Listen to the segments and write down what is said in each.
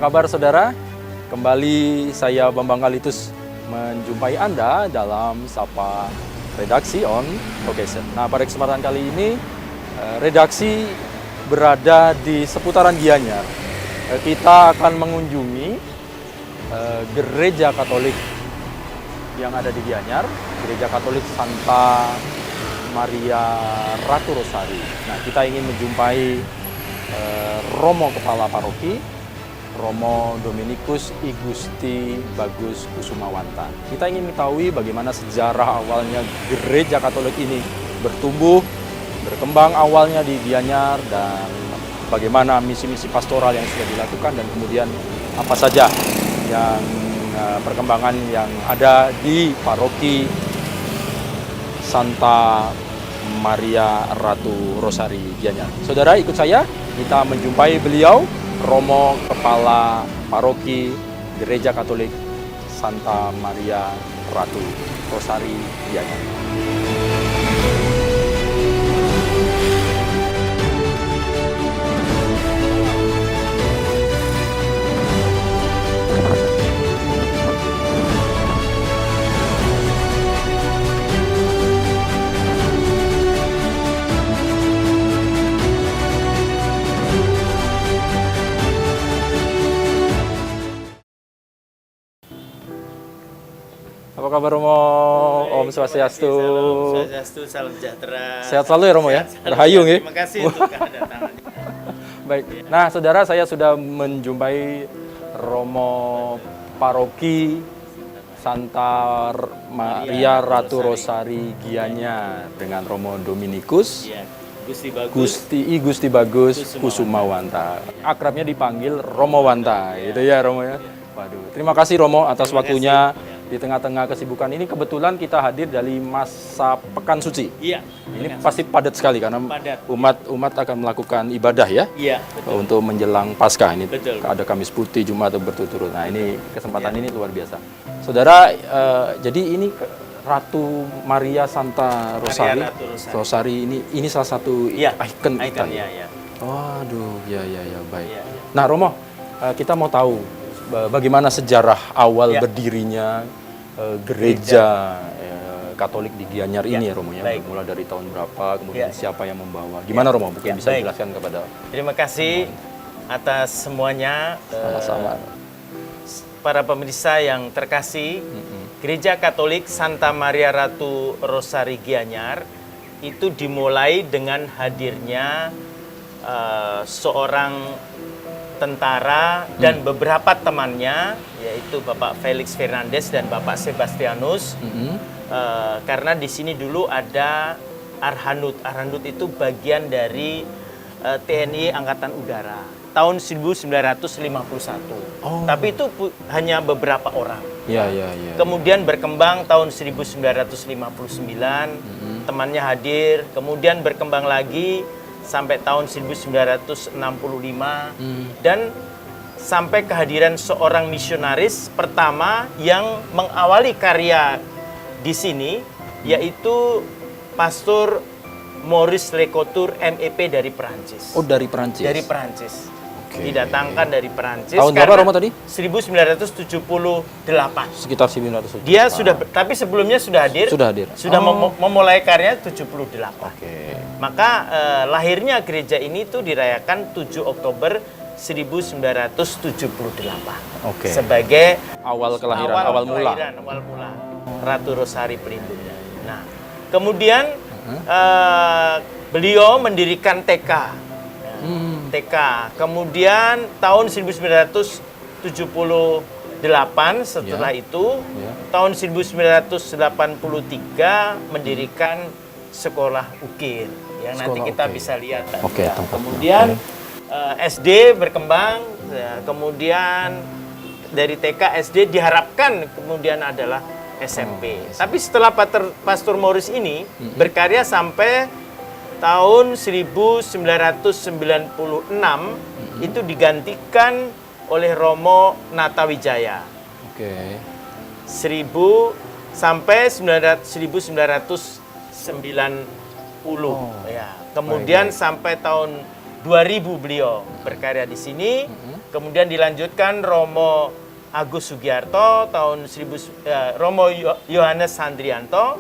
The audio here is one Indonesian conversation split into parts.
kabar saudara? Kembali saya Bambang Kalitus menjumpai Anda dalam Sapa Redaksi on Location. Nah, pada kesempatan kali ini redaksi berada di seputaran Gianyar. Kita akan mengunjungi gereja Katolik yang ada di Gianyar, Gereja Katolik Santa Maria Ratu Rosari. Nah, kita ingin menjumpai Romo Kepala Paroki, Romo Dominikus I Gusti Bagus Kusumawanta. Kita ingin mengetahui bagaimana sejarah awalnya gereja Katolik ini bertumbuh, berkembang awalnya di Gianyar, dan bagaimana misi-misi pastoral yang sudah dilakukan, dan kemudian apa saja yang perkembangan yang ada di Paroki Santa Maria Ratu Rosari Gianyar. Saudara, ikut saya, kita menjumpai beliau, Romo Kepala Paroki Gereja Katolik Santa Maria Ratu Rosari Gianyar. Apa kabar Romo? Om Swastiastu. Salam Swastiastu, salam sejahtera. Sehat selalu ya Romo ya? Rahayu ya? Terima kasih untuk kedatangannya. Baik. Nah, saudara, saya sudah menjumpai Romo Paroki Santa Maria Ratu Rosari Gianyar dengan Romo Dominikus Ya, Gusti Gusti Bagus Kusumawanta. Akrabnya dipanggil Romo Wanta, gitu ya Romo ya. Waduh, terima kasih Romo atas waktunya. Di tengah-tengah kesibukan ini kebetulan kita hadir dari masa Pekan Suci. Iya. Ini pasti padat sekali karena umat akan melakukan ibadah ya. Iya, betul. Untuk menjelang Paskah ini. Betul. Ada Kamis Putih, Jumat berturut-turut. Nah, ini kesempatan ini luar biasa. Saudara, jadi ini Ratu Maria Santa Rosari. Maria Ratu Rosari ini salah satu ikon kita. Ya. Waduh, ya baik. Ya. Nah, Romo, kita mau tahu bagaimana sejarah awal berdirinya gereja Katolik di Gianyar ini ya Romo ya. Mulai dari tahun berapa, kemudian siapa yang membawa. Gimana Romo? Mungkin bisa dijelaskan kepada. Terima kasih atas semuanya. Sama-sama. Para pemirsa yang terkasih, Gereja Katolik Santa Maria Ratu Rosari Gianyar itu dimulai dengan hadirnya seorang tentara dan beberapa temannya, yaitu Bapak Felix Fernandez dan Bapak Sebastianus. Karena di sini dulu ada Arhanud. Arhanud itu bagian dari TNI Angkatan Udara tahun 1951. Tapi itu hanya beberapa orang. Ya. Kemudian berkembang tahun 1959, temannya hadir. Kemudian berkembang lagi sampai tahun 1965 dan sampai kehadiran seorang misionaris pertama yang mengawali karya di sini, yaitu Pastor Maurice Lecotur MEP dari Perancis. Oh, dari Perancis. Dari Perancis. Didatangkan dari Perancis. Tahun berapa Romo tadi? 1978. Sekitar 1978. Dia sudah, tapi sebelumnya sudah hadir. Sudah memulai karyanya 78. Maka lahirnya gereja ini tuh dirayakan 7 Oktober 1978. Sebagai awal kelahiran, awal mula Ratu Rosari pelindungnya. Nah, kemudian beliau mendirikan TK. Kemudian tahun 1978 setelah itu tahun 1983 mendirikan sekolah ukir yang nanti kita bisa lihat. Kemudian SD berkembang, kemudian dari TK SD diharapkan kemudian adalah SMP. Tapi setelah Pastor Maurice ini berkarya sampai tahun 1996 itu digantikan oleh Romo Natawijaya. 1990 ya. Kemudian sampai tahun 2000 beliau berkarya di sini Kemudian dilanjutkan Romo Agus Sugiarto tahun Romo Yohanes Handrianto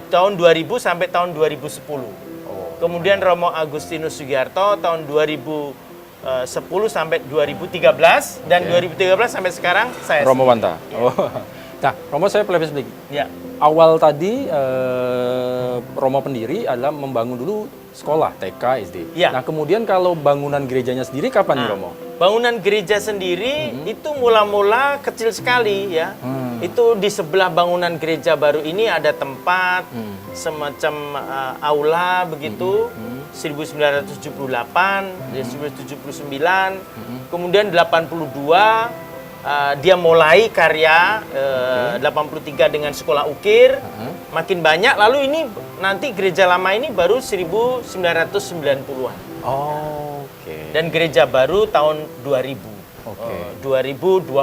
tahun 2000 sampai tahun 2010. Kemudian Romo Agustinus Sugiarto tahun 2010 sampai 2013 dan 2013 sampai sekarang saya Romo sendiri. Wanta. Oh. Nah, Romo saya pelebis sedikit. Ya. Awal tadi Romo pendiri adalah membangun dulu sekolah TK, SD. Ya. Nah, kemudian kalau bangunan gerejanya sendiri kapan nih, Romo? Bangunan gereja sendiri itu mula-mula kecil sekali ya. Itu di sebelah bangunan gereja baru ini ada tempat semacam aula begitu. 1978, 1979, kemudian 82 dia mulai karya 83 dengan sekolah ukir, makin banyak. Lalu ini nanti gereja lama ini baru 1990-an. Oh, oke. Dan gereja baru tahun 2000. Oke. 2020.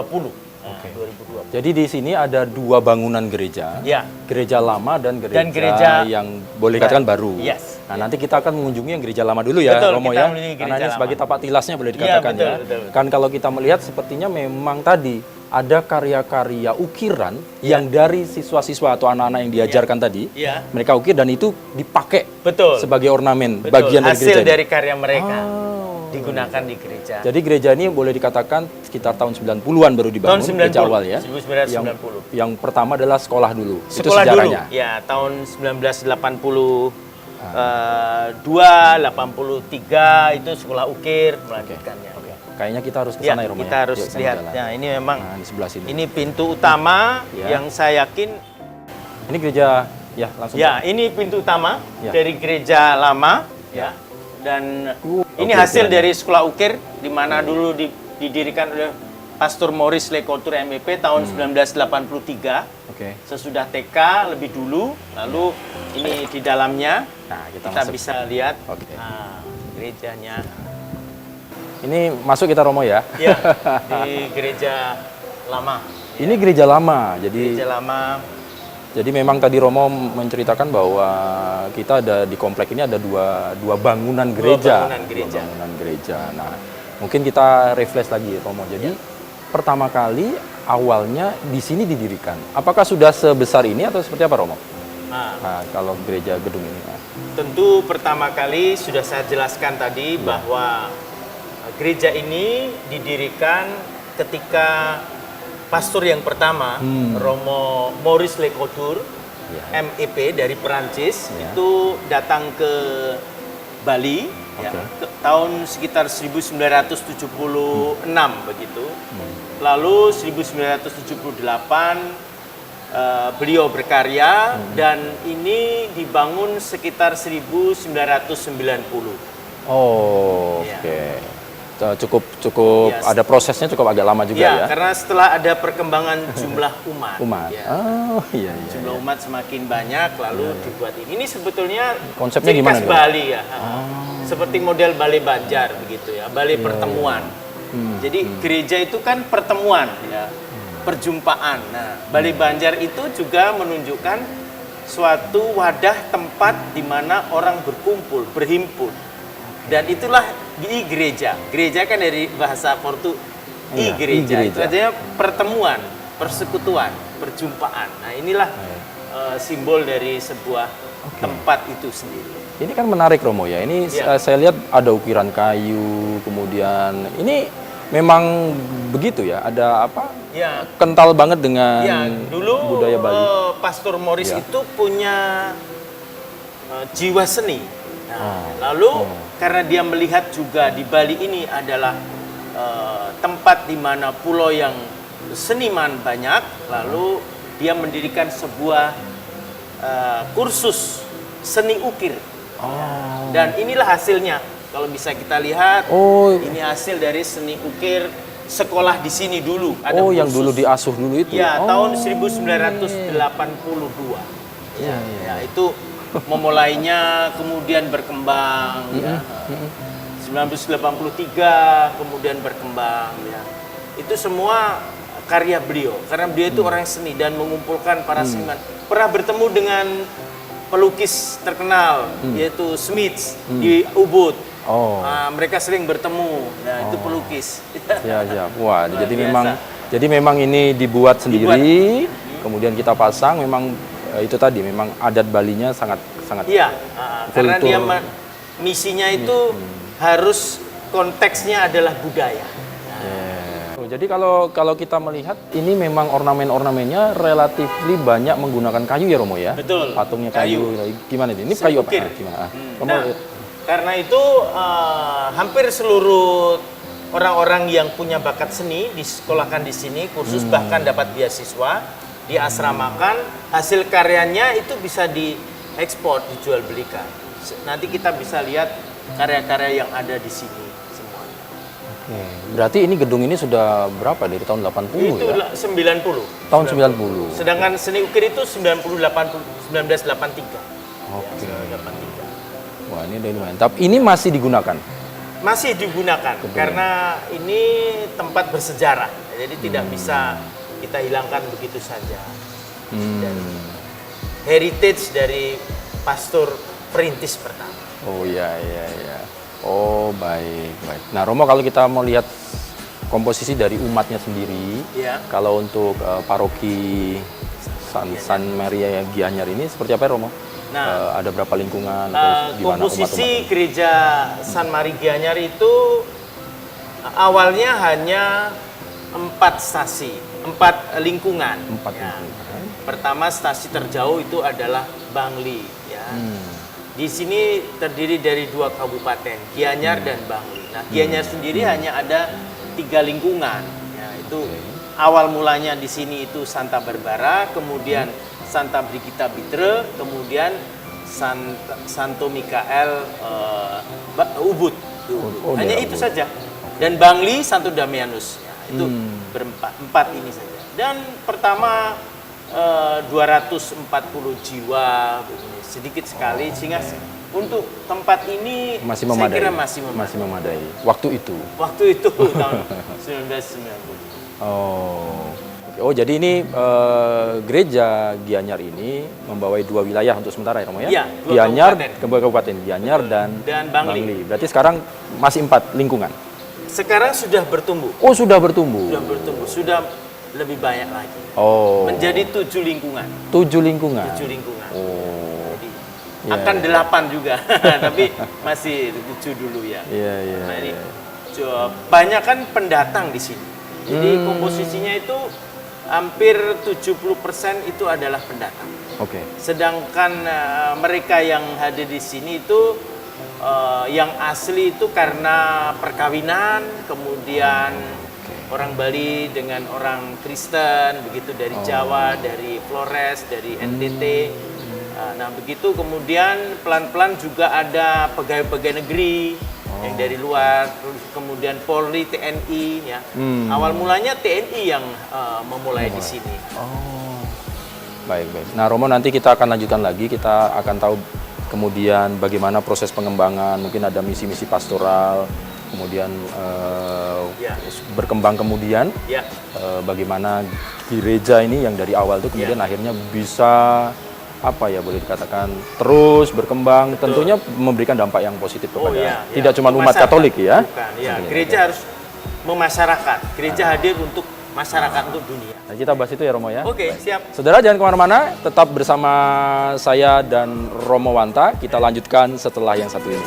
Oke. 2020. Jadi di sini ada dua bangunan gereja. Ya. Gereja lama dan gereja, gereja yang boleh dikatakan baru. Yes. Nah, nanti kita akan mengunjungi yang gereja lama dulu ya, Betul, Romo kita ya. mengunjungi Karena gereja ini sebagai lama. tapak tilasnya boleh dikatakan betul, ya. betul. Kan kalau kita melihat sepertinya memang tadi ada karya-karya ukiran yang dari siswa-siswa atau anak-anak yang diajarkan tadi, Iya. mereka ukir dan itu dipakai Betul. sebagai ornamen Betul. bagian dari Hasil gereja. ini. dari karya mereka Oh, digunakan di gereja. Jadi gereja ini boleh dikatakan sekitar tahun 90-an baru dibangun, Tahun 90, gereja awal ya. 1990. Yang pertama adalah sekolah dulu. Itu Sekolah dulu, sejarahnya. ya tahun 1982, 83 itu sekolah ukir melanjutkannya. Kayaknya kita harus ke Ya, sana ya, Romo kita ya. harus Yuk, sama lihat. jalan. Nah, ini memang Nah, di sebelah sini. ini pintu utama Ya. yang saya yakin. Ini gereja ya langsung. Ya, ini pintu utama Ya. dari gereja lama, ya. Dan ini oke, hasil keren. dari sekolah ukir di mana dulu didirikan oleh Pastor Maurice Lecoultre MEP tahun 1983. Oke. Sesudah TK lebih dulu, lalu ini di dalamnya Nah, kita kita masuk. bisa lihat Oke. nah, gerejanya. Ini masuk kita, Romo ya. Ya, di gereja lama. Ini gereja lama. Jadi Gereja lama. Jadi memang tadi Romo menceritakan bahwa kita ada di komplek ini ada dua bangunan gereja. bangunan gereja. Dua bangunan gereja. Nah, mungkin kita refresh lagi Romo. Jadi pertama kali awalnya di sini didirikan. Apakah sudah sebesar ini atau seperti apa, Romo? Nah, kalau gereja gedung ini. Nah. Tentu pertama kali sudah saya jelaskan tadi bahwa gereja ini didirikan ketika pastor yang pertama, Romo Maurice Lecoultre, MEP dari Perancis, itu datang ke Bali ya, tahun sekitar 1976 begitu. Lalu 1978 beliau berkarya dan ini dibangun sekitar 1990. Oh, Ya. oke. Cukup Yes. ada prosesnya cukup agak lama juga Ya, ya. karena setelah ada perkembangan jumlah umat. Umat. Ya. Oh, iya. Jumlah umat semakin banyak lalu dibuat ini. Ini sebetulnya Konsepnya ciri gimana khas nih, Pak? Bali ya. Seperti model Balai Banjar begitu ya, balai pertemuan. Jadi gereja itu kan pertemuan ya, perjumpaan. Nah, Balai Banjar itu juga menunjukkan suatu wadah tempat di mana orang berkumpul, berhimpun. Dan itulah di gereja. Gereja kan dari bahasa Portu gereja. Itu artinya pertemuan, persekutuan, perjumpaan. Nah, inilah simbol dari sebuah tempat itu sendiri. Ini kan menarik, Romo ya. Ini saya lihat ada ukiran kayu, kemudian ini memang begitu ya. Ada apa? Ya, Kental banget dengan ya dulu budaya Bali. Pastor Maurice itu punya jiwa seni. Nah, lalu karena dia melihat juga di Bali ini adalah tempat di mana pulau yang seniman banyak, lalu dia mendirikan sebuah kursus seni ukir. Dan inilah hasilnya. Kalau bisa kita lihat, ini hasil dari seni ukir sekolah di sini dulu. Ada yang kursus. dulu diasuh dulu itu. Ya, tahun 1982. Ya, itu memulainya kemudian berkembang ya. 1983 kemudian berkembang ya. Itu semua karya beliau karena beliau itu orang seni dan mengumpulkan para seniman. Pernah bertemu dengan pelukis terkenal yaitu Smith di Ubud. Oh. Mereka sering bertemu. Nah, itu pelukis. Ya, ya. Wah, Luar jadi biasa. memang ini dibuat sendiri, kemudian kita pasang. Memang itu tadi, memang adat Balinya sangat Iya, karena kultur. dia misinya itu harus konteksnya adalah budaya. Oh, jadi kalau kita melihat ini memang ornamen-ornamennya relatif banyak menggunakan kayu ya Romo ya? Betul. Patungnya kayu. Gimana ini? Ini kayu apa? Ukir. Gimana? Romo, Nah, karena itu hampir seluruh orang-orang yang punya bakat seni disekolahkan di sini, kursus bahkan dapat beasiswa, diasramakan, hasil karyanya itu bisa diekspor, dijual belikan. Nanti kita bisa lihat karya-karya yang ada di sini semuanya. Oke. Berarti ini gedung ini sudah berapa dari tahun 80 Itu ya? 90. Tahun 90. Sedangkan seni ukir itu 1983. Oke. Ya, 1983. Wah, ini udah lumayan. Tapi ini masih digunakan. Masih digunakan karena ini tempat bersejarah. Jadi tidak bisa kita hilangkan begitu saja. Dan heritage dari pastor perintis pertama. Oh iya, iya, iya. Oh, baik, baik. Nah, Romo, kalau kita mau lihat komposisi dari umatnya sendiri, Ya. kalau untuk paroki San Maria Gianyar ini seperti apa ya, Romo? Nah, ada berapa lingkungan? Terus di mana komposisi gereja San Maria Gianyar itu awalnya hanya 4 stasi, 4 lingkungan. 4 Ya. lingkungan. Pertama stasi terjauh itu adalah Bangli. Ya. Di sini terdiri dari 2 kabupaten, Gianyar dan Bangli. Nah, Gianyar sendiri hanya ada 3 lingkungan. Ya, itu awal mulanya di sini itu Santa Barbara, kemudian Santa Brigita Bitre, kemudian Santo Mikael Ubud. Oh, Hanya daerah itu Ubud. saja. Dan Bangli Santo Damianus. Ya, itu empat ini saja. Dan pertama 240 jiwa, sedikit sekali, sehingga untuk tempat ini Masih saya memadai. kira masih memadai. Waktu itu. Waktu itu tahun 1990. Oh. Oke. Oh, jadi ini gereja Gianyar ini membawai 2 wilayah untuk sementara ya, Romo ya? Iya, 2 Gianyar, kabupaten. kabupaten Gianyar dan Bangli. Berarti sekarang masih 4 lingkungan. Sekarang sudah bertumbuh. Oh, sudah bertumbuh. Sudah lebih banyak lagi. Oh. Menjadi 7 lingkungan. 7 lingkungan. 7 lingkungan. Oh. Jadi, Ya, akan ya. 8 juga, tapi masih 7 dulu ya. Iya, iya. Nah, ini iya. banyak kan pendatang di sini. Jadi komposisinya itu hampir 70% itu adalah pendatang. Oke. Sedangkan mereka yang hadir di sini itu yang asli itu karena perkawinan, kemudian orang Bali dengan orang Kristen, begitu dari Jawa, dari Flores, dari NTT. Nah, begitu kemudian pelan-pelan juga ada pegawai-pegawai negeri yang dari luar, terus kemudian Polri, TNI, ya. Awal mulanya TNI yang memulai di sini. Oh. Baik, baik. Nah, Romo, nanti kita akan lanjutkan lagi. Kita akan tahu kemudian bagaimana proses pengembangan, mungkin ada misi-misi pastoral, kemudian Ya. berkembang kemudian Ya. bagaimana gereja ini yang dari awal itu kemudian akhirnya bisa apa ya, boleh dikatakan terus berkembang, tentunya memberikan dampak yang positif kepada tidak cuma umat Masyarakat. Katolik ya. Bukan, ya. Gereja harus memasyarakat. Gereja hadir untuk masyarakat, untuk dunia. Nah, kita bahas itu ya, Romo ya. Oke, siap. Saudara, jangan kemana-mana, tetap bersama saya dan Romo Wanta. Kita lanjutkan setelah yang satu ini.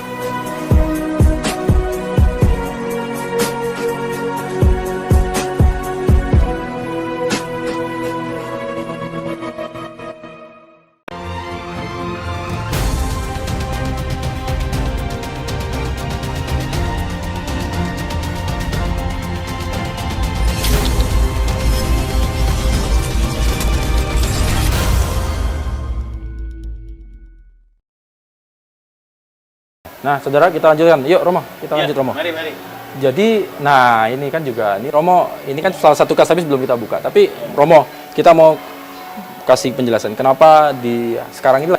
Nah, saudara, kita lanjutkan. Yuk, Romo, kita lanjut, Romo. Mari, mari. Jadi, nah ini kan juga, ini Romo, ini kan salah satu kas habis belum kita buka. Tapi Romo, kita mau kasih penjelasan kenapa di sekarang ini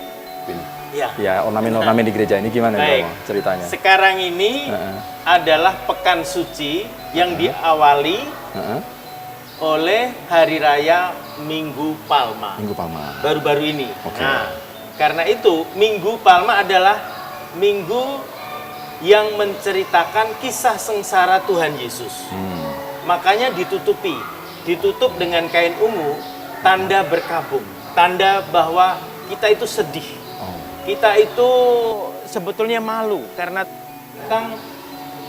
Ya. ya ornamen-ornamen di gereja ini gimana Baik. Romo ceritanya? Sekarang ini adalah pekan suci yang diawali Heeh. oleh Hari Raya Minggu Palma. Minggu Palma. Baru-baru ini. Oke. Nah, karena itu Minggu Palma adalah minggu yang menceritakan kisah sengsara Tuhan Yesus. Makanya ditutup dengan kain ungu, tanda berkabung, tanda bahwa kita itu sedih. Kita itu sebetulnya malu karena Tuhan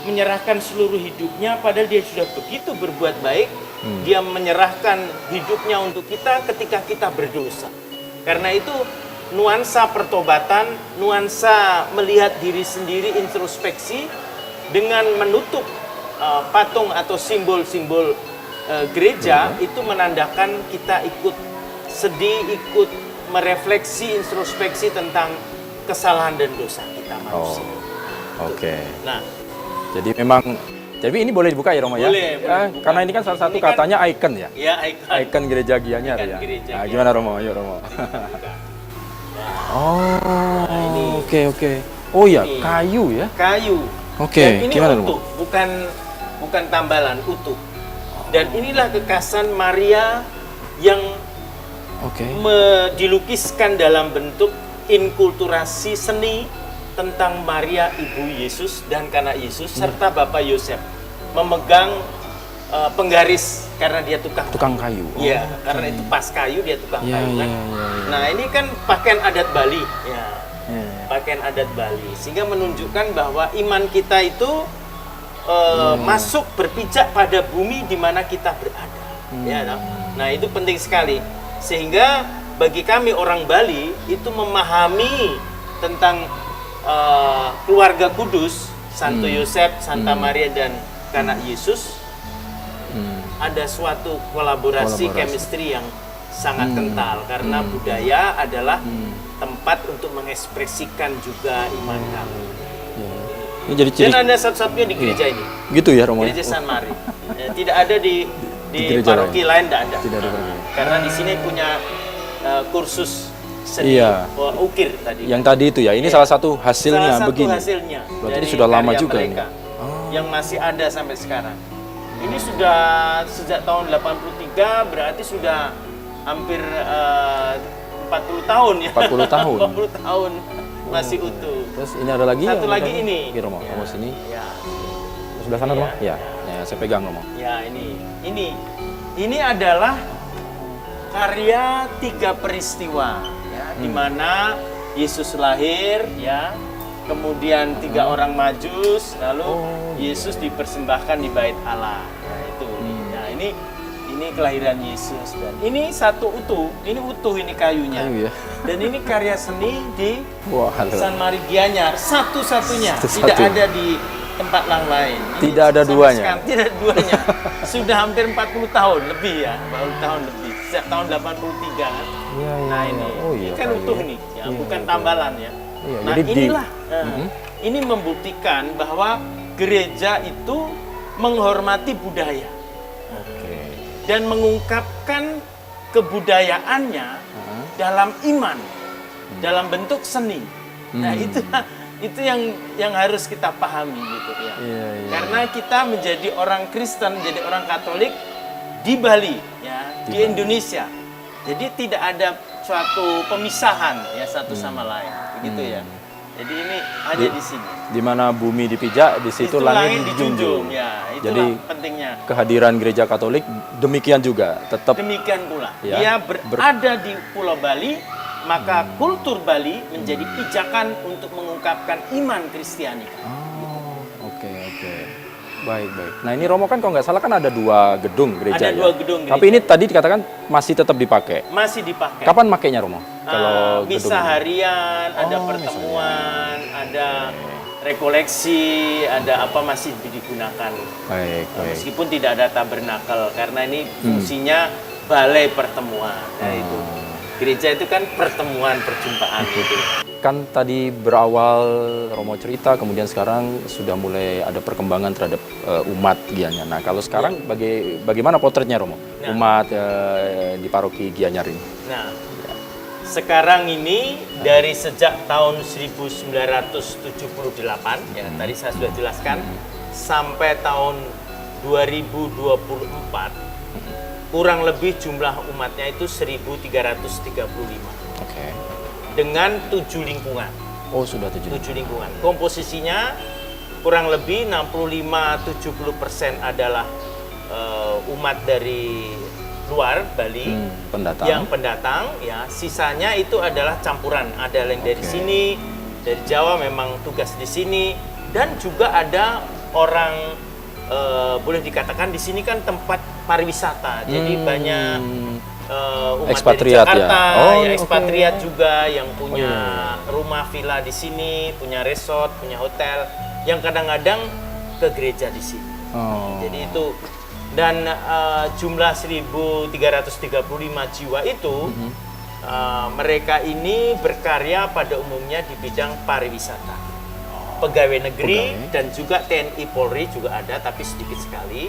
menyerahkan seluruh hidupnya, padahal dia sudah begitu berbuat baik. Dia menyerahkan hidupnya untuk kita ketika kita berdosa. Karena itu nuansa pertobatan, nuansa melihat diri sendiri, introspeksi dengan menutup patung atau simbol-simbol gereja itu menandakan kita ikut sedih, ikut merefleksi, introspeksi tentang kesalahan dan dosa kita manusia. Oke. Nah, jadi ini boleh dibuka ya Romo ya? Boleh. Karena ini kan salah satu katanya ikon ya? Ya, ikon. Ikon gereja Gianyar Ikon ya? gereja Nah, Gianyar. gimana Romo? Ayo Romo. Oke. Oh ya, Ini. kayu ya? Kayu. Oke, Dan ini gimana utuh, bukan tambalan, utuh. Dan inilah kekasan Maria yang Oke. dilukiskan dalam bentuk inkulturasi seni tentang Maria Ibu Yesus dan Kanak Yesus serta Bapak Yosef memegang penggaris karena dia tukang kayu. Iya, karena itu pas kayu dia tukang Iya, kayu kan. iya, iya. Nah, ini kan pakaian adat Bali ya. Iya. Pakaian adat Bali sehingga menunjukkan bahwa iman kita itu masuk berpijak pada bumi di mana kita berada. Ya, toh? Nah, itu penting sekali. Sehingga bagi kami orang Bali itu memahami tentang keluarga kudus, Santo Yosef, Santa Maria dan Kanak Yesus, ada suatu kolaborasi chemistry yang sangat kental karena budaya adalah tempat untuk mengekspresikan juga iman kami. Ini jadi ciri. Dan ada satu-satunya di gereja ini, Gitu ya Romo? gereja San Mari. Tidak ada di gereja paroki lain, tidak ada. Tidak ada paroki. Karena di sini punya kursus seni Iya. ukir tadi. Yang tadi itu ya, ini salah satu hasilnya Salah satu begini. hasilnya. Berarti dari ini sudah lama karya juga mereka, yang masih ada sampai sekarang. Ini sudah sejak tahun 83, berarti sudah hampir 40 tahun ya. 40 tahun. 40 tahun masih utuh. Terus ini ada lagi Satu yang lagi ada? ini. Oke Romo, Ya. Romo sini. Ya. Sebelah sana Iya, Romo? Ya. Ya, saya pegang Romo. Ya, ini adalah karya 3 peristiwa ya, di mana Yesus lahir ya, kemudian 3 orang majus, lalu Yesus dipersembahkan di bait Allah. Ya, itu. Ya, ini kelahiran Yesus dan ini satu utuh, ini kayunya. Kayu ya. Dan ini karya seni di Wah, halo. San Mari Gianyar, satu-satunya, Satu-satu. tidak ada di tempat lain. Ini Tidak ada sampai duanya? sekarang tidak ada duanya. Sudah hampir 40 tahun lebih ya, 40 tahun lebih. Sejak tahun 83 kan. Iya, iya. Nah ini, Oh iya. ini kan kayu utuh ya. nih, ya, Iya, bukan iya. tambalan ya. Iya, Nah jadi inilah, ini membuktikan bahwa gereja itu menghormati budaya Oke. dan mengungkapkan kebudayaannya dalam iman, dalam bentuk seni. Nah itu yang harus kita pahami gitu ya. Iya, iya. Karena kita menjadi orang Kristen, menjadi orang Katolik di Bali ya, di Indonesia. Jadi tidak ada suatu pemisahan ya satu sama lain, begitu ya. Jadi ini hanya di sini. Di mana bumi dipijak, di situ Itu langit dijunjung. Ya, itulah Jadi pentingnya. kehadiran gereja Katolik demikian juga tetap Demikian pula, Ya, dia berada di Pulau Bali, maka kultur Bali menjadi pijakan untuk mengungkapkan iman Kristiani. Oke. Baik. Nah ini Romo kan kalau nggak salah kan ada 2 gedung gereja Ada ya? 2 gedung Tapi gereja. ini tadi dikatakan masih tetap dipakai. Masih dipakai. Kapan makainya Romo? Kalau Misa gedung ini? harian, ada Oh, pertemuan, ada rekoleksi, ada apa masih digunakan. Baik. Meskipun tidak ada tabernakel karena ini fungsinya balai pertemuan. Nah, itu. Gereja itu kan pertemuan, perjumpaan gitu. Kan tadi berawal Romo cerita, kemudian sekarang sudah mulai ada perkembangan terhadap umat Gianyar. Nah kalau sekarang bagaimana potretnya Romo? Nah. Umat di paroki Gianyar ini. Nah, sekarang ini dari sejak tahun 1978, ya tadi saya sudah jelaskan, sampai tahun 2024, kurang lebih jumlah umatnya itu 1.335 Oke. dengan 7 lingkungan. Oh sudah 7. 7 lingkungan. Komposisinya kurang lebih 65-70% adalah umat dari luar Bali pendatang. yang pendatang, ya. Sisanya itu adalah campuran. Ada yang dari sini, dari Jawa memang tugas di sini, dan juga ada orang boleh dikatakan di sini kan tempat pariwisata. Jadi banyak umat Ekspatriat dari Jakarta, ya? ekspatriat juga yang punya rumah villa di sini, punya resort, punya hotel, yang kadang-kadang ke gereja di sini. Jadi itu, dan jumlah 1.335 jiwa itu mereka ini berkarya pada umumnya di bidang pariwisata. Pegawai negeri dan juga TNI Polri juga ada, tapi sedikit sekali.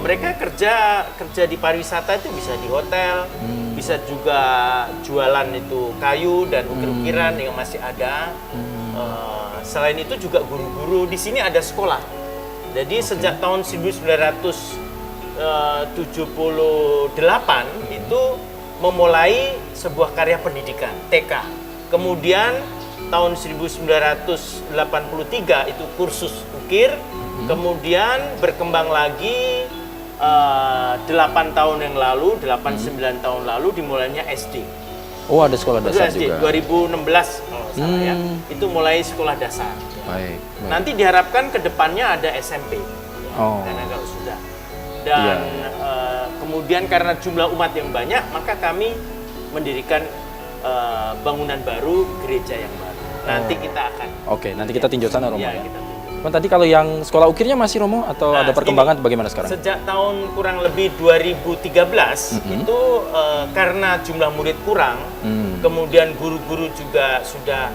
Mereka kerja di pariwisata itu bisa di hotel, bisa juga jualan itu kayu dan ukir-ukiran yang masih ada. Selain itu juga guru-guru di sini ada sekolah. Jadi sejak tahun 1978 itu memulai sebuah karya pendidikan TK. Kemudian tahun 1983 itu kursus ukir, kemudian berkembang lagi 8 tahun yang lalu, 8-9 tahun lalu dimulainya SD. Oh, ada sekolah dasar SD, juga. 2016 kalau salah ya. Itu mulai sekolah dasar. Baik. Nanti diharapkan ke depannya ada SMP. Karena kalau sudah. Dan kemudian karena jumlah umat yang banyak, maka kami mendirikan bangunan baru, gereja yang baru. Nanti kita akan. Oke, nanti kita tinjau sana, Romo. Ya, Ya. kita tinjau. Cuman tadi kalau yang sekolah ukirnya masih, Romo, atau ada perkembangan bagaimana sekarang? Sejak tahun kurang lebih 2013 itu karena jumlah murid kurang, kemudian guru-guru juga sudah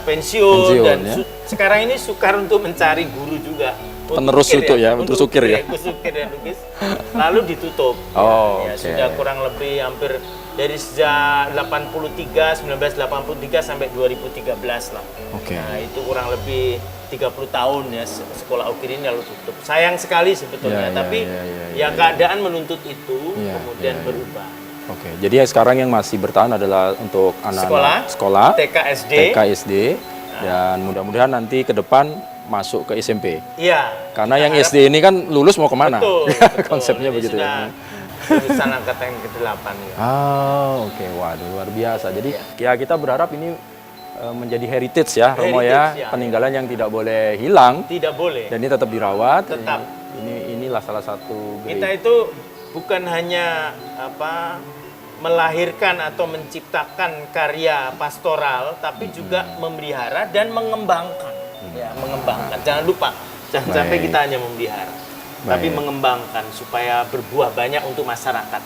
pensiun dan ya. sekarang ini sukar untuk mencari guru juga. Penerus itu ya, penerus ukir ya. Ukir dan lukis. Lalu ditutup. Sudah kurang lebih hampir dari sejak 1983 sampai 2013 lah. Nah, itu kurang lebih 30 tahun ya sekolah ukir ini lalu tutup. Sayang sekali sebetulnya, tapi keadaan menuntut itu, kemudian berubah. Jadi sekarang yang masih bertahan adalah untuk anak-anak sekolah, TK, SD, dan mudah-mudahan nanti ke depan masuk ke SMP. Iya. Karena yang SD ini kan lulus mau kemana? Betul. Konsepnya begitu ya. Lulusan angkatan ke-8 ya. Waduh, luar biasa. Jadi ya kita berharap ini menjadi heritage ya, Romo ya, peninggalan yang tidak boleh hilang. Tidak boleh. Dan ini tetap dirawat. Tetap. Inilah salah satu kita itu bukan hanya melahirkan atau menciptakan karya pastoral, tapi juga memelihara dan mengembangkan. Ya, mengembangkan. Jangan lupa, jangan sampai kita hanya memelihara. Tapi mengembangkan supaya berbuah banyak untuk masyarakat.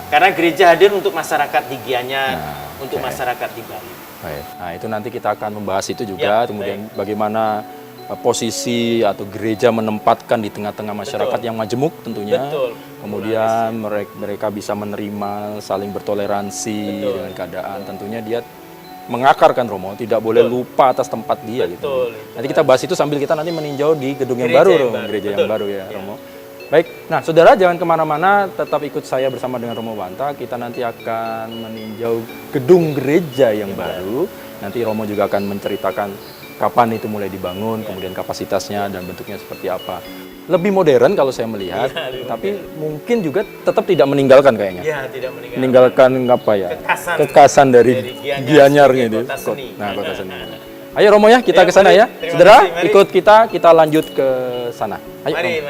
Karena gereja hadir untuk masyarakat di Gianyar, untuk masyarakat di Bali. Nah, itu nanti kita akan membahas itu juga, kemudian bagaimana posisi atau gereja menempatkan di tengah-tengah masyarakat yang majemuk tentunya. Kemudian mereka bisa menerima, saling bertoleransi dengan keadaan. Tentunya dia mengakarkan, Romo, tidak boleh lupa atas tempat dia gitu. Nanti kita bahas itu sambil kita nanti meninjau di gedung yang baru, Romo, gereja yang baru ya, Romo. Baik, nah saudara jangan kemana-mana, tetap ikut saya bersama dengan Romo Banta. Kita nanti akan meninjau gedung gereja yang baru. Nanti Romo juga akan menceritakan kapan itu mulai dibangun, kemudian kapasitasnya dan bentuknya seperti apa. Lebih modern kalau saya melihat, tapi mungkin juga tetap tidak meninggalkan kayaknya. Ya, tidak meninggalkan apa ya? Kekasan dari Gianyarnya itu. Nah, kota seni. Ayo Romo ya, kita ke sana ya. Saudara, ikut kita lanjut ke sana. Ayo. Mari.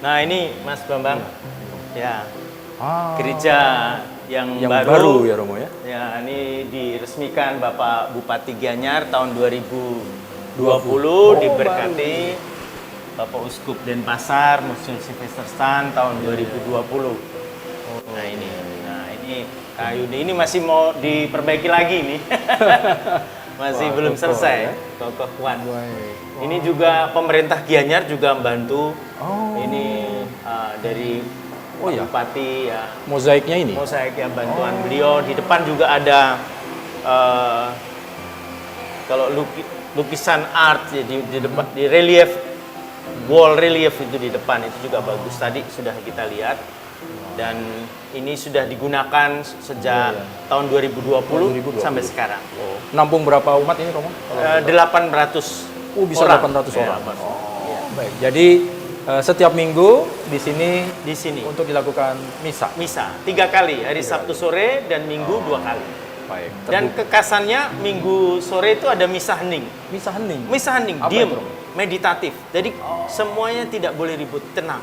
Nah ini Mas Bambang, ya gereja yang baru ya Romo ya. Ya ini diresmikan Bapak Bupati Gianyar tahun 2017 2020 diberkati Bapak Uskup Denpasar, Museum Sylvester Stan tahun 2020. Nah ini kayu ini masih mau diperbaiki lagi nih. Masih belum selesai. Kokoh kuat. Ini juga pemerintah Gianyar juga membantu. Ini dari Bupati ya. Mozaiknya ini? Mozaik ya, bantuan beliau. Di depan juga ada kalau lukisan art ya, di depan, di relief, wall relief itu di depan itu juga bagus. Tadi sudah kita lihat. Dan ini sudah digunakan sejak tahun 2020 sampai sekarang. Nampung berapa umat ini, Romo? 800 bisa orang. 800 orang. Ya. Baik. Jadi setiap minggu di sini Untuk dilakukan misa. misa 3 kali, hari Sabtu sore dan Minggu 2 kali. Baik. Dan kekasannya Minggu sore itu ada misa hening. misa hening. Misa hening, Apa diem, itu, Romo? meditatif. Jadi semuanya tidak boleh ribut, tenang.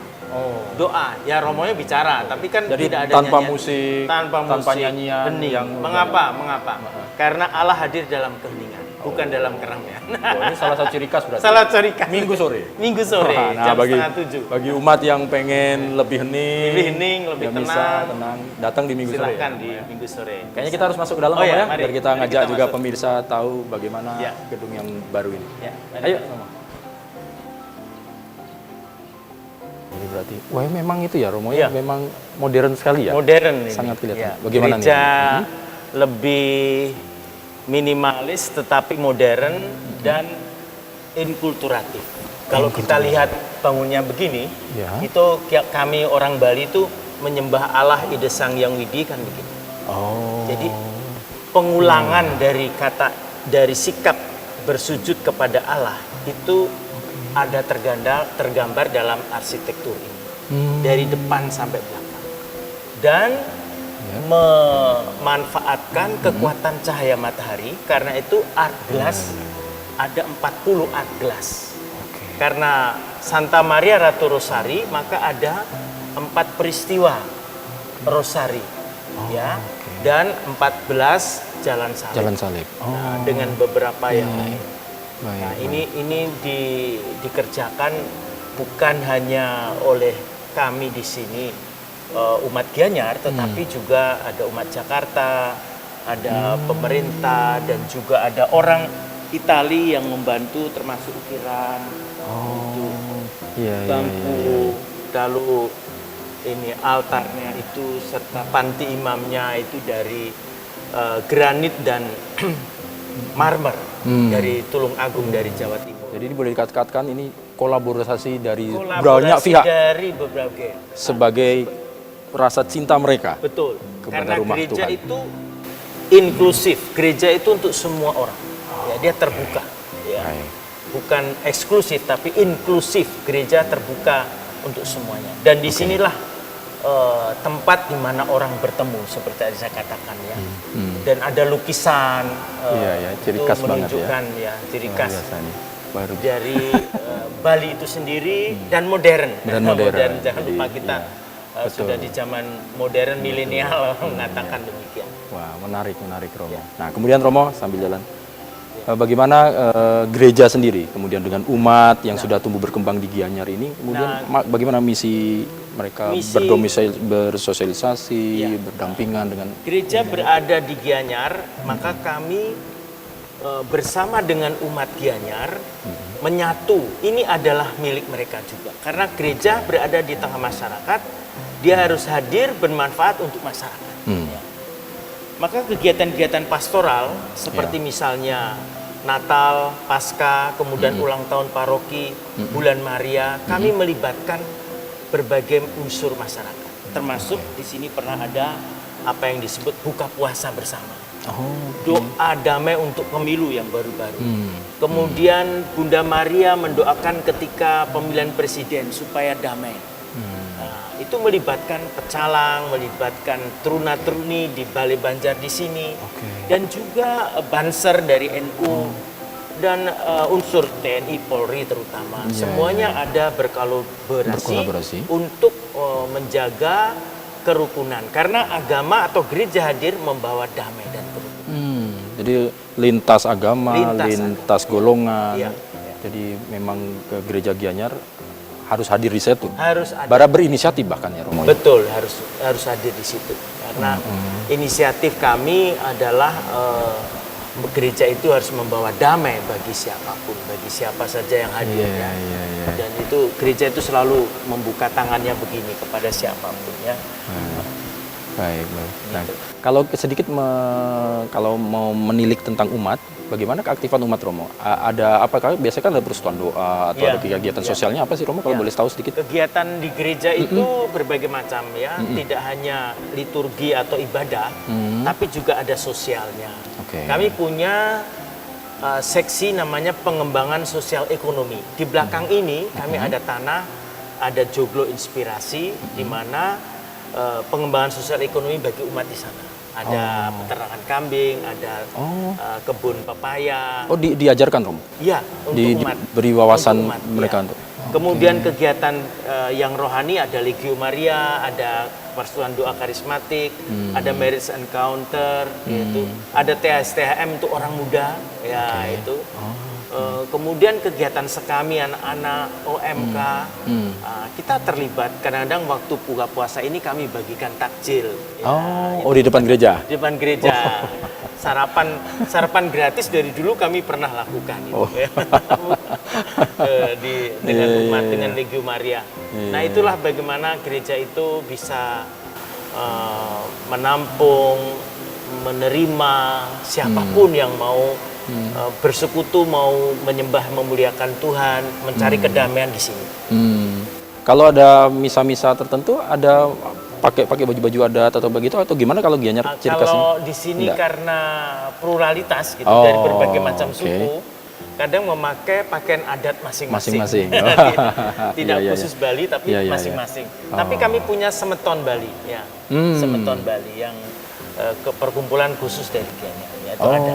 Doa, ya Romonya bicara, tapi kan Jadi tidak ada tanpa nyanyian. musik, tanpa nyanyian hening. yang Mengapa? Karena Allah hadir dalam keheningan, bukan dalam keramaian. ini salah satu ciri khas berarti. Salah curikan. Minggu sore. Minggu sore, jam setengah 7. Bagi umat yang pengen lebih hening, Lebih ya, misa, tenang, tenang, datang di minggu sore. silakan ya. di Minggu sore. Kayaknya kita harus masuk ke dalam, Oh Romo, ya, ya, mari. biar kita Mari ngajak kita juga masuk. pemirsa tahu bagaimana Ya. gedung yang baru ini. Ya, mari Ayo, kita- Romo. Ini berarti, wah memang itu ya, Romo, ya, Iya. memang modern sekali ya. Modern ini. Sangat kelihatan. Ya. Bagaimana nih? Gereja lebih minimalis tetapi modern dan inkulturatif. Kalau kita lihat bangunnya begini, Ya. itu kami orang Bali itu menyembah Allah Ide Sang Hyang Widi kan begini. Jadi pengulangan dari sikap bersujud kepada Allah itu ada tergambar dalam arsitektur ini. Dari depan sampai belakang. Dan memanfaatkan kekuatan cahaya matahari, karena itu art glass ada 40 art glass. Karena Santa Maria Ratu Rosari, maka ada 4 peristiwa Rosari. Ya. Dan 14 jalan salib. Jalan salib. Nah, dengan beberapa yang lain. Baik. Nah, ini dikerjakan bukan hanya oleh kami di sini umat Gianyar, tetapi juga ada umat Jakarta, ada pemerintah, dan juga ada orang Itali yang membantu, termasuk ukiran, bangku, lalu ini altarnya itu serta panti imamnya itu dari granit dan marmer dari Tulung Agung dari Jawa Timur. Jadi ini boleh dikatakan ini kolaborasi dari banyak Kolaborasi pihak dari berbagai. sebagai rasa cinta mereka. Betul. Kepada Karena rumah gereja Tuhan. itu inklusif. Gereja itu untuk semua orang. Ya, dia terbuka. Ya. Baik. Bukan eksklusif tapi inklusif. Gereja terbuka untuk semuanya. Dan disinilah tempat di mana orang bertemu, seperti tadi saya katakan ya. Dan ada lukisan ciri itu khas banget ya. menunjukkan ya ciri Luar khas biasa nih. Baru dari Bali itu sendiri dan modern. Dan modern. Jangan Jadi, lupa kita betul. sudah di zaman modern milenial mengatakan demikian. Wah, menarik Romo. Nah, kemudian Romo sambil jalan. Bagaimana gereja sendiri, kemudian dengan umat yang sudah tumbuh berkembang di Gianyar ini, kemudian bagaimana misi mereka bersosialisasi, berdampingan dengan Gereja berada di Gianyar, maka kami bersama dengan umat Gianyar menyatu. Ini adalah milik mereka juga. Karena gereja berada di tengah masyarakat, dia harus hadir bermanfaat untuk masyarakat. Ya. Maka kegiatan-kegiatan pastoral seperti misalnya Natal, Paskah, kemudian ulang tahun paroki, Bulan Maria, kami melibatkan berbagai unsur masyarakat. Termasuk di sini pernah ada apa yang disebut buka puasa bersama. Doa damai untuk pemilu yang baru-baru. Kemudian Bunda Maria mendoakan ketika pemilihan presiden supaya damai. Nah, itu melibatkan pecalang, melibatkan teruna-teruni di Balai Banjar di sini, dan juga banser dari NU dan unsur TNI Polri terutama. Semuanya ada berkolaborasi untuk menjaga kerukunan. Karena agama atau gereja hadir membawa damai dan kerukunan. Jadi lintas agama, lintas golongan. Iya. Jadi memang ke gereja Gianyar harus hadir di situ. Harus ada. Bara berinisiatif bahkan ya Romo. Betul, harus hadir di situ. Karena inisiatif kami adalah gereja itu harus membawa damai bagi siapapun, bagi siapa saja yang hadir. Iya, Ya. iya, iya. Dan itu gereja itu selalu membuka tangannya begini kepada siapapun ya. Baik, baik. Nah, kalau sedikit kalau mau menilik tentang umat, bagaimana keaktifan umat Romo? Ada apakah biasanya kan ada persekutuan doa atau Iya, ada kegiatan sosialnya apa sih Romo? Kalau Iya. boleh tahu sedikit? Kegiatan di gereja itu berbagai macam ya, tidak hanya liturgi atau ibadah, tapi juga ada sosialnya. Oke. Kami punya seksi namanya pengembangan sosial ekonomi. Di belakang ini kami ada tanah, ada joglo inspirasi, di mana pengembangan sosial ekonomi bagi umat di sana. Ada peternakan kambing, ada kebun pepaya. Oh, diajarkan Romo? Iya, untuk umat. Diberi wawasan Untuk umat, mereka iya. untuk. Kemudian kegiatan yang rohani ada Legio Maria, ada persekutuan doa karismatik, ada marriage encounter, gitu. Ada THM untuk orang muda, ya itu. Kemudian kegiatan sekami anak-anak, OMK, kita terlibat. Kadang-kadang waktu buka puasa ini kami bagikan takjil. Ya, Oh, di depan gereja? di depan gereja. Sarapan gratis dari dulu kami pernah lakukan itu, ya. Dengan umat, dengan Legio Maria. Nah, itulah bagaimana gereja itu bisa menampung, menerima siapapun yang mau bersekutu, mau menyembah, memuliakan Tuhan, mencari kedamaian di sini. Kalau ada misa-misa tertentu, ada pakai baju-baju adat atau begitu atau gimana kalau Gianyar ciri khasnya? Kalau di sini Enggak. karena pluralitas gitu, Oh, dari berbagai macam oke. suku, kadang memakai pakaian adat masing-masing. Masing-masing. Tidak Iya, iya, khusus Bali, tapi Iya, iya, iya. masing-masing. Tapi kami punya semeton Bali, ya, semeton Bali yang perkumpulan khusus dari Gianyar. Ya, itu ada.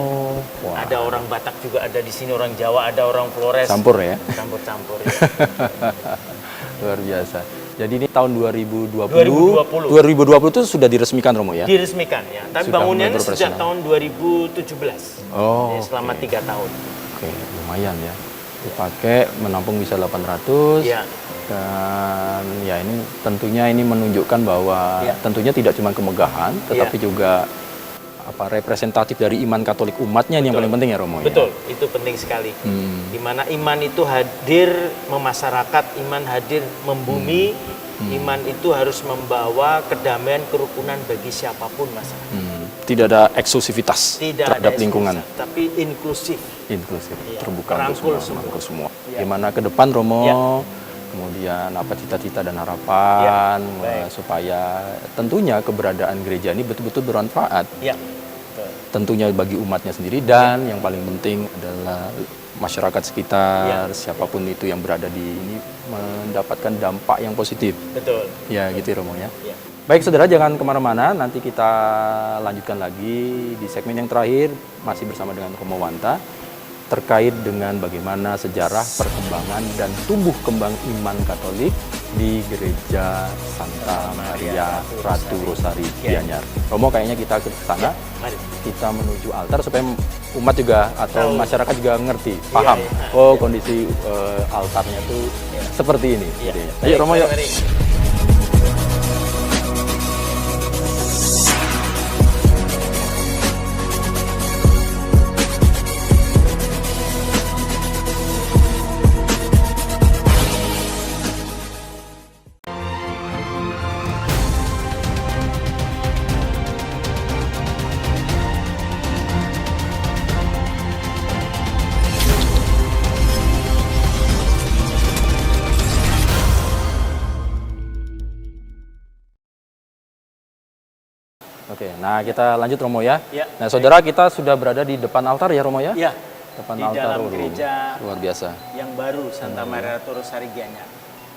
Wah. Ada orang Batak juga ada di sini, orang Jawa, ada orang Flores. Campur ya? Campur-campur. Ya. Luar biasa. Jadi ini tahun 2020. 2020. Itu sudah diresmikan Romo ya? Diresmikan ya. Tapi Sudah bangunannya mulai sejak beroperasional. tahun 2017. Oh, Ya, selama 3 tahun. Oke, lumayan ya. Dipakai menampung bisa 800. Ya. Dan ya ini tentunya ini menunjukkan bahwa Ya. tentunya tidak cuma kemegahan, tetapi juga representatif dari iman Katolik umatnya ini yang paling penting ya Romo ya? Betul, itu penting sekali. Di mana iman itu hadir memasyarakat, iman hadir membumi, iman itu harus membawa kedamaian, kerukunan bagi siapapun masyarakat. Tidak ada eksklusivitas Tidak terhadap ada lingkungan. eksklusif, tapi inklusif. Inklusif, Iya, terbuka merangkul untuk semua, merangkul semua. Iya. Gimana ke depan Romo, Iya. kemudian apa cita-cita dan harapan Baik. supaya tentunya keberadaan gereja ini betul-betul bermanfaat. Ya. Tentunya bagi umatnya sendiri dan yang paling penting adalah masyarakat sekitar, siapapun itu yang berada di ini mendapatkan dampak yang positif. Betul. Ya gitu ya, Romo ya. Ya. Baik saudara, jangan kemana-mana, nanti kita lanjutkan lagi di segmen yang terakhir masih bersama dengan Romo Wanta terkait dengan bagaimana sejarah perkembangan dan tumbuh kembang iman Katolik di Gereja Santa Maria Ratu Rosari Gianyar. Romo, kayaknya kita ke sana, Mari. kita menuju altar supaya umat juga atau Tahu. masyarakat juga ngerti, paham. iya. Oh, kondisi altarnya tuh seperti ini. Ya. Jadi, Baik, ayo Romo, yuk. mari. Oke, nah kita lanjut Romo ya. Ya, Nah saudara, kita sudah berada di depan altar ya Romo ya? Ya. Depan Di altar dalam Romo. gereja Luar biasa. yang baru Santa Maria Ratu Rosari Gianyar.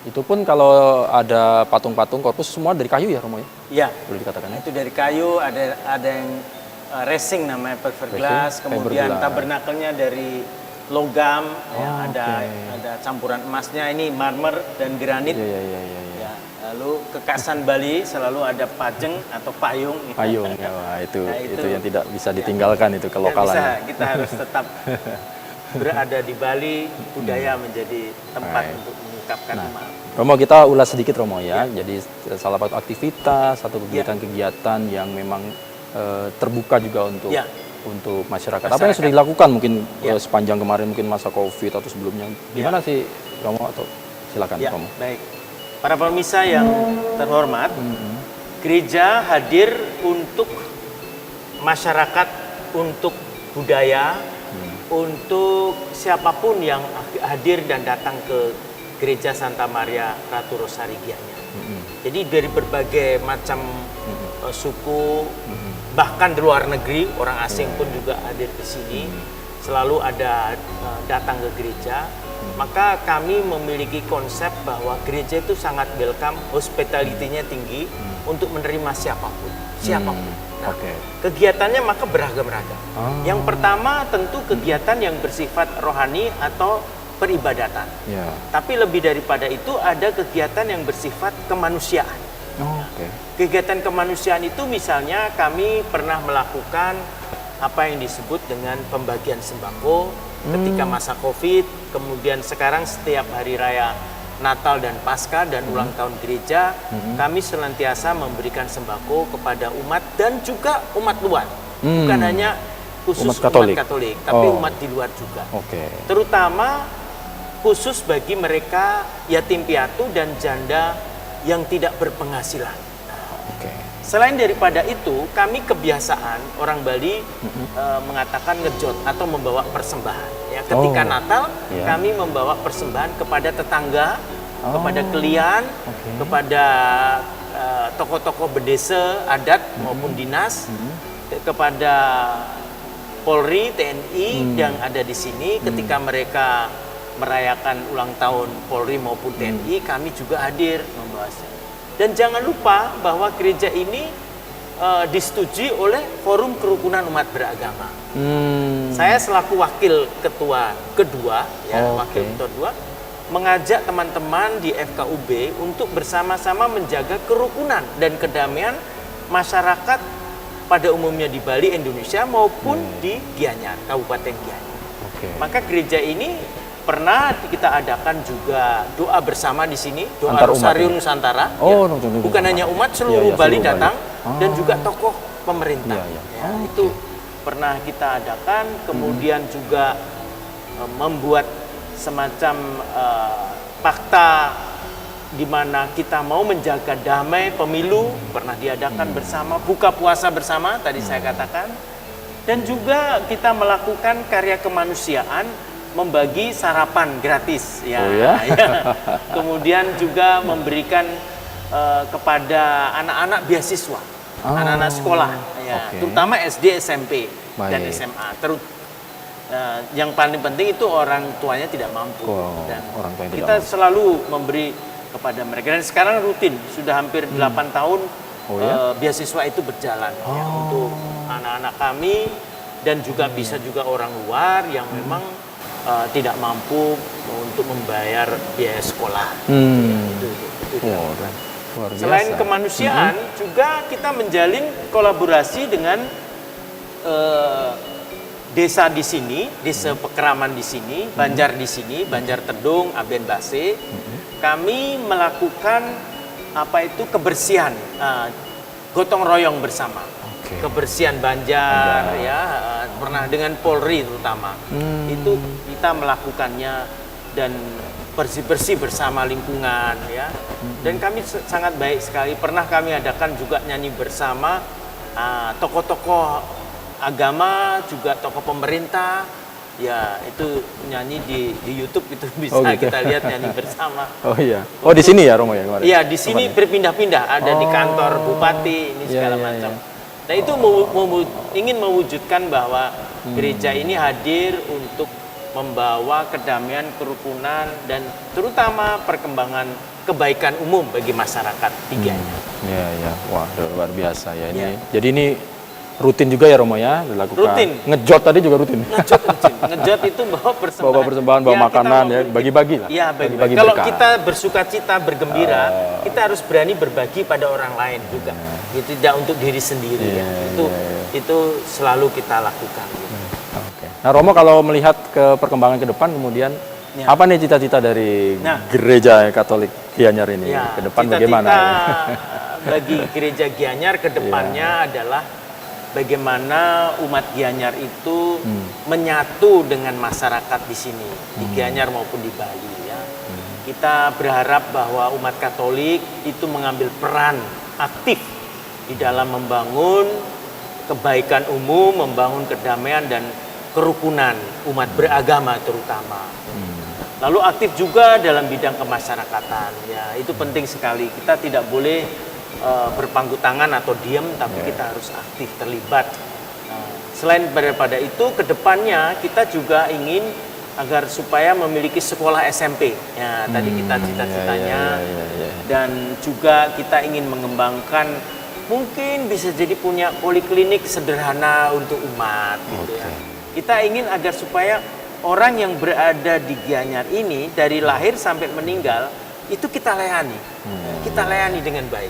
Itu pun kalau ada patung-patung korpus semua dari kayu ya Romo ya? Ya. Boleh dikatakan ya? Itu dari kayu, ada yang racing namanya fiberglass, Racing, kemudian fiberglass. tabernakelnya dari logam, ya, Oh, ada campuran emasnya, ini marmer dan granit. Iya, iya, iya, iya. Ya, Lalu kekasan Bali selalu ada pajeng atau payung. Payung ya, wah, itu, Nah, itu yang tidak bisa ditinggalkan itu kelokalan. Bisa, kita harus tetap berada di Bali, budaya menjadi tempat Baik. untuk mengungkapkan maaf. Romo, kita ulas sedikit Romo ya. Jadi salah satu aktivitas atau kegiatan-kegiatan yang memang terbuka juga untuk masyarakat. Apa yang sudah dilakukan mungkin sepanjang kemarin, mungkin masa Covid atau sebelumnya? Gimana sih Romo? Atau silakan Romo. Baik. Para pemirsa yang terhormat, gereja hadir untuk masyarakat, untuk budaya, untuk siapapun yang hadir dan datang ke Gereja Santa Maria Ratu Rosari Gianyar. Jadi dari berbagai macam suku, bahkan di luar negeri, orang asing pun juga hadir di sini. Selalu ada datang ke gereja. Maka kami memiliki konsep bahwa gereja itu sangat welcome, hospitality-nya tinggi untuk menerima siapapun. Nah, kegiatannya maka beragam-ragam. Yang pertama tentu kegiatan yang bersifat rohani atau peribadatan. Tapi lebih daripada itu ada kegiatan yang bersifat kemanusiaan. Kegiatan kemanusiaan itu misalnya kami pernah melakukan apa yang disebut dengan pembagian sembako ketika masa Covid, kemudian sekarang setiap hari raya Natal dan Paskah dan ulang tahun gereja, kami senantiasa memberikan sembako kepada umat dan juga umat luar. Bukan hanya khusus umat Katolik, tapi umat di luar juga. Terutama khusus bagi mereka yatim piatu dan janda yang tidak berpenghasilan. Selain daripada itu, kami kebiasaan orang Bali mengatakan ngejot atau membawa persembahan. Ya, ketika Natal, kami membawa persembahan kepada tetangga, kepada klien, kepada tokoh-tokoh bedese, adat maupun dinas, kepada Polri, TNI yang ada di sini. Ketika mereka merayakan ulang tahun Polri maupun TNI, kami juga hadir membahasnya. Dan jangan lupa bahwa gereja ini disetujui oleh Forum Kerukunan Umat Beragama. Saya selaku wakil ketua kedua, wakil ketua kedua, mengajak teman-teman di FKUB untuk bersama-sama menjaga kerukunan dan kedamaian masyarakat pada umumnya di Bali, Indonesia maupun di Gianyar, Kabupaten Gianyar. Maka gereja ini pernah kita adakan juga doa bersama di sini, doa Rosario Nusantara. Bukan hanya umat, seluruh Bali datang dan juga tokoh pemerintah. Itu pernah kita adakan. Kemudian juga membuat semacam fakta di mana kita mau menjaga damai pemilu, pernah diadakan bersama, buka puasa bersama tadi saya katakan. Dan juga kita melakukan karya kemanusiaan, membagi sarapan gratis kemudian juga memberikan kepada anak-anak beasiswa, anak-anak sekolah terutama SD, SMP dan SMA. Yang paling penting itu orang tuanya tidak mampu dan kita selalu memberi kepada mereka, dan sekarang rutin sudah hampir 8 tahun beasiswa itu berjalan untuk anak-anak kami, dan juga bisa juga orang luar yang memang tidak mampu untuk membayar biaya sekolah. Selain kemanusiaan, juga kita menjalin kolaborasi dengan desa di sini, desa Pekeraman di sini, Banjar di sini, Banjar Tedung, Aben Base. Kami melakukan kebersihan, gotong royong bersama. Kebersihan Banjar, pernah dengan Polri terutama. Itu kita melakukannya dan bersih-bersih bersama lingkungan Dan kami sangat baik sekali. Pernah kami adakan juga nyanyi bersama tokoh-tokoh agama, juga tokoh pemerintah. Itu nyanyi di YouTube itu bisa kita lihat nyanyi bersama. Di sini ya Romo ya kemarin? Iya, di sini berpindah-pindah, ada di kantor bupati ini segala macam. Nah, itu ingin mewujudkan bahwa gereja ini hadir untuk membawa kedamaian, kerukunan, dan terutama perkembangan kebaikan umum bagi masyarakat Gianyar. Wah, luar biasa ya ini. Jadi ini rutin juga ya Romo ya dilakukan. Rutin. Ngejot tadi juga rutin. Ngejot rutin. Ngejot itu bawa persembahan. Bawa persembahan, bawa makanan ya, bagi-bagi lah. Iya, Bagi-bagi kalau berkah. kita bersuka cita, bergembira, kita harus berani berbagi pada orang lain juga. Gitu, tidak untuk diri sendiri ya. Itu selalu kita lakukan. Gitu. Oke. Nah Romo kalau melihat ke perkembangan ke depan kemudian apa nih cita-cita dari Gereja Katolik Gianyar ini ke depan bagaimana? Bagi Gereja Gianyar ke depannya adalah bagaimana umat Gianyar itu menyatu dengan masyarakat di sini, di Gianyar maupun di Bali ya. Kita berharap bahwa umat Katolik itu mengambil peran aktif di dalam membangun kebaikan umum, membangun kedamaian dan kerukunan umat beragama terutama. Lalu aktif juga dalam bidang kemasyarakatan ya, itu penting sekali. Kita tidak boleh berpangku tangan atau diam, tapi kita harus aktif terlibat. Selain daripada itu, kedepannya kita juga ingin agar supaya memiliki sekolah SMP. Ya, tadi kita cita-citanya, dan juga kita ingin mengembangkan, mungkin bisa jadi punya poliklinik sederhana untuk umat. Gitu ya. Kita ingin agar supaya orang yang berada di Gianyar ini dari lahir sampai meninggal itu kita layani, kita layani dengan baik,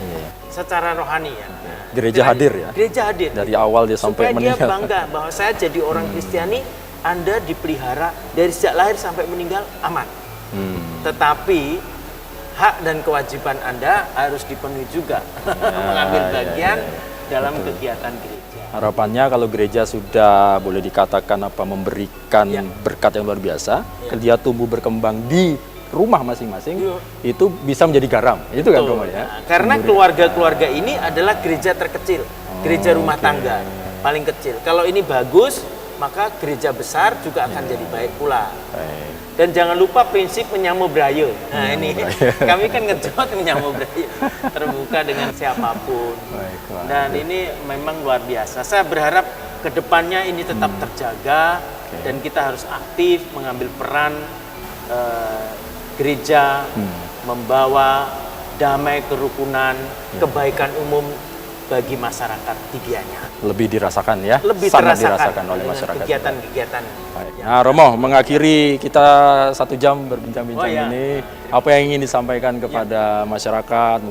secara rohani ya. Gereja hadir ya. Gereja hadir. Dari awal dia sampai meninggal. Supaya dia bangga bahwa saya jadi orang Kristiani, Anda dipelihara dari sejak lahir sampai meninggal aman. Tetapi hak dan kewajiban Anda harus dipenuhi juga, mengambil bagian dalam kegiatan gereja. Harapannya kalau gereja sudah boleh dikatakan memberikan berkat yang luar biasa, dia tumbuh berkembang di rumah masing-masing, itu bisa menjadi garam. Itu kan Romo ya. Karena keluarga-keluarga ini adalah gereja terkecil, gereja rumah tangga paling kecil. Kalau ini bagus, maka gereja besar juga akan jadi baik pula. Dan jangan lupa prinsip menyamu brayo. Nah ini kami kan ngejot menyamu brayo, terbuka dengan siapapun. Dan ini memang luar biasa. Saya berharap kedepannya ini tetap terjaga dan kita harus aktif mengambil peran gereja membawa damai, kerukunan, kebaikan umum bagi masyarakat di Gianyar. Lebih dirasakan ya, sangat dirasakan oleh masyarakat. Kegiatan-kegiatan. Nah Romo, mengakhiri kita 1 jam berbincang-bincang ini, apa yang ingin disampaikan kepada masyarakat,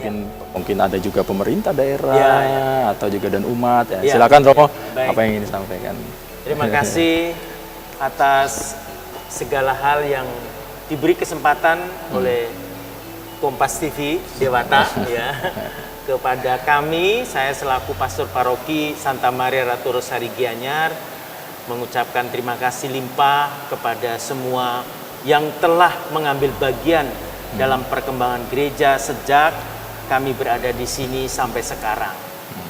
mungkin ada juga pemerintah daerah atau juga dan umat. Silakan Romo, apa yang ingin disampaikan? Terima kasih atas segala hal yang diberi kesempatan oleh Kompas TV Dewata ya, kepada kami. Saya selaku Pastor Paroki Santa Maria Ratu Rosari Gianyar mengucapkan terima kasih limpah kepada semua yang telah mengambil bagian dalam perkembangan gereja sejak kami berada di sini sampai sekarang.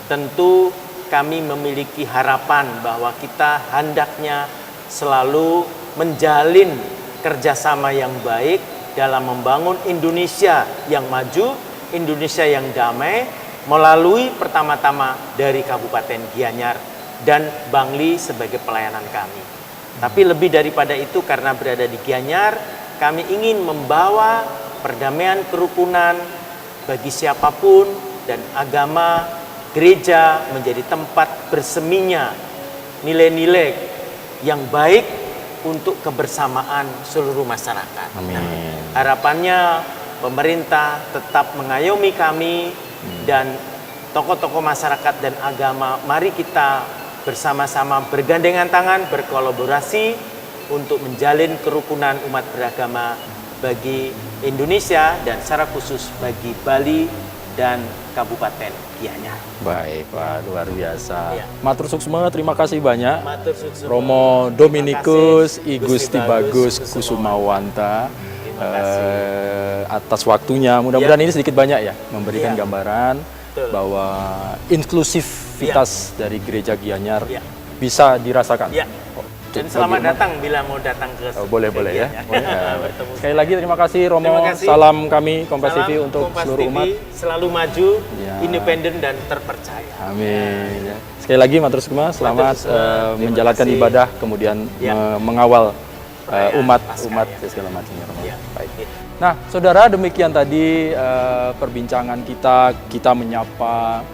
Tentu kami memiliki harapan bahwa kita hendaknya selalu menjalin kerjasama yang baik dalam membangun Indonesia yang maju, Indonesia yang damai, melalui pertama-tama dari Kabupaten Gianyar dan Bangli sebagai pelayanan kami. Tapi lebih daripada itu, karena berada di Gianyar, kami ingin membawa perdamaian, kerukunan bagi siapapun dan agama. Gereja menjadi tempat berseminya nilai-nilai yang baik untuk kebersamaan seluruh masyarakat. Amin. Harapannya pemerintah tetap mengayomi kami dan tokoh-tokoh masyarakat dan agama. Mari kita bersama-sama bergandengan tangan, berkolaborasi untuk menjalin kerukunan umat beragama bagi Indonesia dan secara khusus bagi Bali dan Kabupaten Gianyar. Baik Pak, luar biasa. Matur suksma, terima kasih banyak. Matur suksma. Romo Dominikus I Gusti Bagus Kusumawanta atas waktunya. Mudah-mudahan ini sedikit banyak ya memberikan gambaran bahwa inklusivitas dari Gereja Gianyar bisa dirasakan. Dan selamat datang bila mau datang ke boleh ya. Sekali lagi terima kasih Romo. Salam kami Kompas TV untuk Kompas seluruh TV, umat. Selalu maju, independen dan terpercaya. Amin. Sekali lagi matur sukma, selamat menjalankan ibadah, kemudian mengawal umat segala macamnya. Baik. Nah, saudara, demikian tadi perbincangan kita menyapa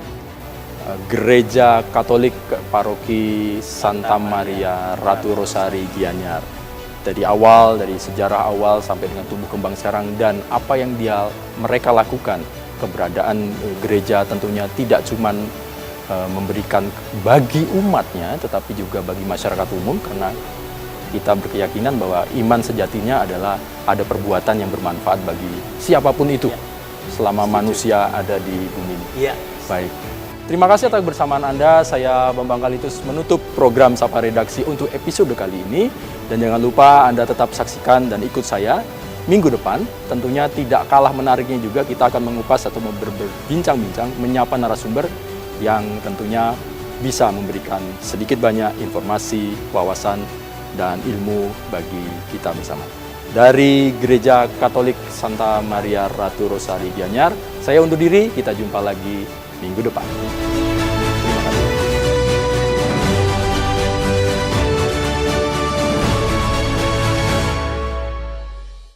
Gereja Katolik Paroki Santa Maria Ratu Rosari Gianyar. Dari awal, dari sejarah awal sampai dengan tumbuh kembang sekarang dan apa yang mereka lakukan, keberadaan gereja tentunya tidak cuma memberikan bagi umatnya, tetapi juga bagi masyarakat umum, karena kita berkeyakinan bahwa iman sejatinya adalah ada perbuatan yang bermanfaat bagi siapapun itu selama manusia ada di bumi ini. Iya. Baik. Terima kasih atas kebersamaan Anda. Saya Bambang Kalitus menutup program Sapa Redaksi untuk episode kali ini. Dan jangan lupa Anda tetap saksikan dan ikut saya minggu depan. Tentunya tidak kalah menariknya juga kita akan mengupas atau berbincang-bincang, menyapa narasumber yang tentunya bisa memberikan sedikit banyak informasi, wawasan, dan ilmu bagi kita bersama. Dari Gereja Katolik Santa Maria Ratu Rosari Gianyar, saya undur diri, kita jumpa lagi minggu depan.